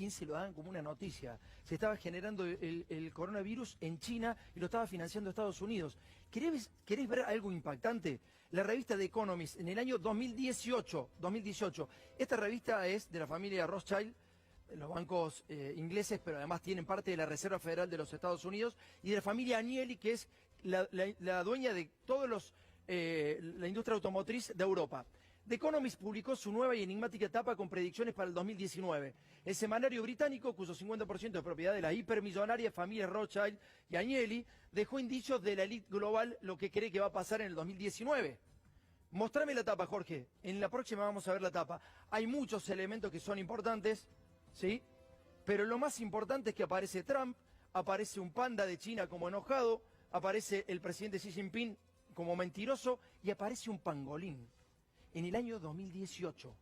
2015 lo daban como una noticia. Se estaba generando el coronavirus en China y lo estaba financiando Estados Unidos. ¿Querés ver algo impactante? La revista The Economist, en el año 2018, esta revista es de la familia Rothschild, los bancos ingleses, pero además tienen parte de la Reserva Federal de los Estados Unidos, y de la familia Agnelli, que es la dueña de todos la industria automotriz de Europa. The Economist publicó su nueva y enigmática etapa con predicciones para el 2019. El semanario británico, cuyo 50% de propiedad de la hipermillonaria familia Rothschild y Agnelli, dejó indicios de la élite global lo que cree que va a pasar en el 2019. Mostrame la tapa, Jorge. En la próxima vamos a ver la tapa. Hay muchos elementos que son importantes, ¿sí? Pero lo más importante es que aparece Trump, aparece un panda de China como enojado, aparece el presidente Xi Jinping como mentiroso y aparece un pangolín. En el año 2018,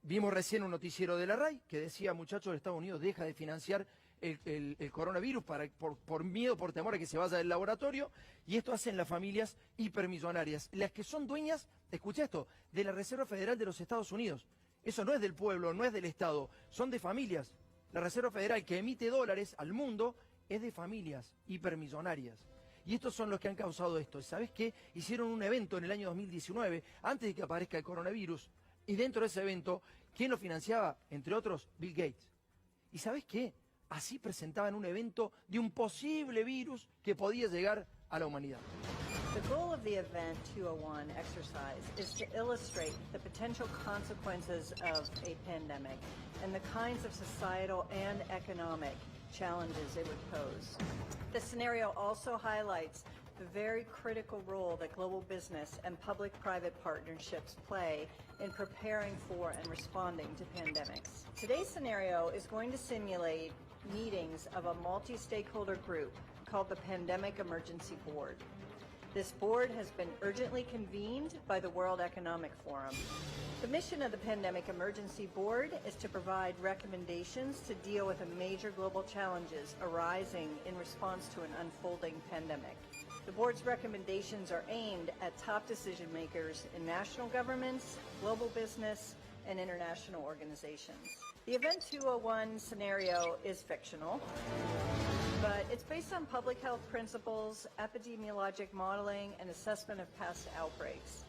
vimos recién un noticiero de la RAI que decía, muchachos, Estados Unidos deja de financiar el coronavirus por miedo, por temor a que se vaya del laboratorio, y esto hacen las familias hipermillonarias, las que son dueñas, escucha esto, de la Reserva Federal de los Estados Unidos. Eso no es del pueblo, no es del Estado, son de familias. La Reserva Federal que emite dólares al mundo es de familias hipermillonarias. Y estos son los que han causado esto. ¿Sabes qué? Hicieron un evento en el año 2019, antes de que aparezca el coronavirus, y dentro de ese evento, ¿quién lo financiaba? Entre otros, Bill Gates. ¿Y sabes qué? Así presentaban un evento de un posible virus que podía llegar a la humanidad. The goal of the Event 201 exercise is to illustrate the potential consequences of a pandemic and the kinds of societal and economic challenges it would pose. The scenario also highlights the very critical role that global business and public-private partnerships play in preparing for and responding to pandemics. Today's scenario is going to simulate meetings of a multi-stakeholder group called the Pandemic Emergency Board. This board has been urgently convened by the World Economic Forum. The mission of the Pandemic Emergency Board is to provide recommendations to deal with the major global challenges arising in response to an unfolding pandemic. The board's recommendations are aimed at top decision makers in national governments, global business, and international organizations. The Event 201 scenario is fictional, but it's based on public health principles, epidemiologic modeling, and assessment of past outbreaks.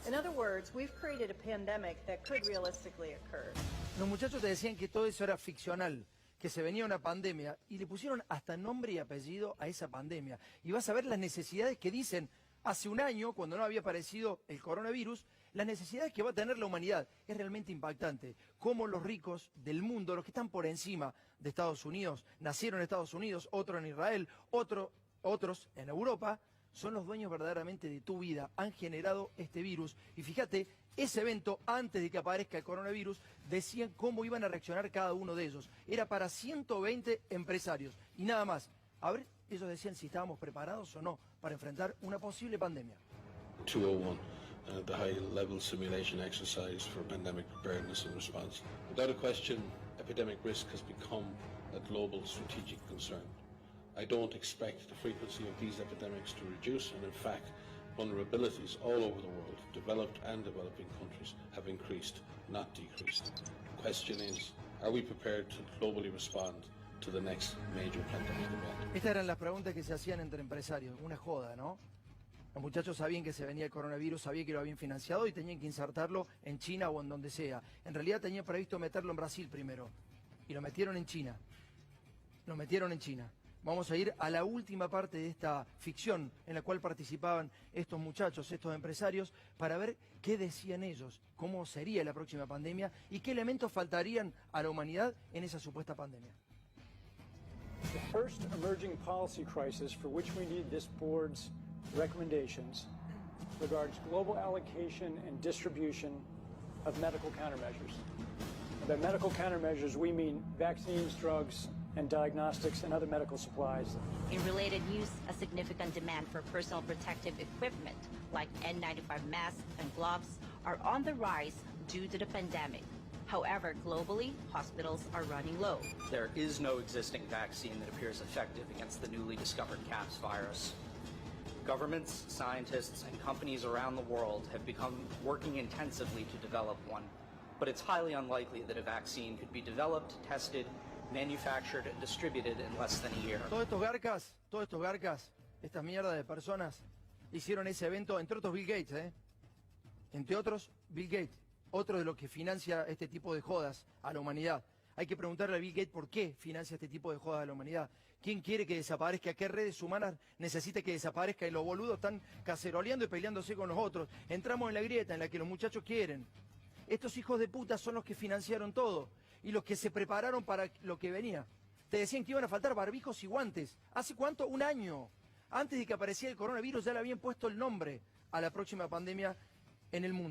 In other words, we've created a pandemic that could realistically occur. Los muchachos te decían que todo eso era ficcional, que se venía una pandemia, y le pusieron hasta nombre y apellido a esa pandemia. Y vas a ver las necesidades que dicen hace un año, cuando no había aparecido el coronavirus, las necesidades que va a tener la humanidad. Es realmente impactante cómo los ricos del mundo, los que están por encima de Estados Unidos, nacieron en Estados Unidos, otros en Israel, otros en Europa, son los dueños verdaderamente de tu vida, han generado este virus. Y fíjate, ese evento, antes de que aparezca el coronavirus, decían cómo iban a reaccionar cada uno de ellos. Era para 120 empresarios y nada más. A ver, ellos decían si estábamos preparados o no para enfrentar una posible pandemia. 201, the high-level simulation exercise for pandemic preparedness and response. Without a question, epidemic risk has become a global strategic concern. I don't expect the frequency of these epidemics to reduce, and in fact, vulnerabilities all over the world, developed and developing countries, have increased, not decreased. The question is, are we prepared to globally respond to the next major pandemic event? Estas eran las preguntas que se hacían entre empresarios, una joda, ¿no? Los muchachos sabían que se venía el coronavirus, sabían que lo habían financiado y tenían que insertarlo en China o en donde sea. En realidad tenían previsto meterlo en Brasil primero, y lo metieron en China. Vamos a ir a la última parte de esta ficción en la cual participaban estos muchachos, estos empresarios, para ver qué decían ellos, cómo sería la próxima pandemia y qué elementos faltarían a la humanidad en esa supuesta pandemia. The first emerging policy crisis for which we need this board's recommendations regards global allocation and distribution of medical countermeasures. And by medical countermeasures, we mean vaccines, drugs, and diagnostics and other medical supplies. In related news, a significant demand for personal protective equipment like N95 masks and gloves are on the rise due to the pandemic. However, globally, hospitals are running low. There is no existing vaccine that appears effective against the newly discovered CAPS virus. Governments, scientists, and companies around the world have become working intensively to develop one. but it's highly unlikely that a vaccine could be developed, tested, manufactured, and distributed in less than a year. Todos estos garcas, estas mierdas de personas, hicieron ese evento, entre otros Bill Gates, entre otros Bill Gates, otro de los que financia este tipo de jodas a la humanidad. Hay que preguntarle a Bill Gates por qué financia este tipo de jodas a la humanidad. ¿Quién quiere que desaparezca? ¿Qué redes humanas necesita que desaparezca? Y los boludos están caceroleando y peleándose con los otros. Entramos en la grieta en la que los muchachos quieren. Estos hijos de puta son los que financiaron todo y los que se prepararon para lo que venía. Te decían que iban a faltar barbijos y guantes. ¿Hace cuánto? Un año. Antes de que apareciera el coronavirus ya le habían puesto el nombre a la próxima pandemia en el mundo.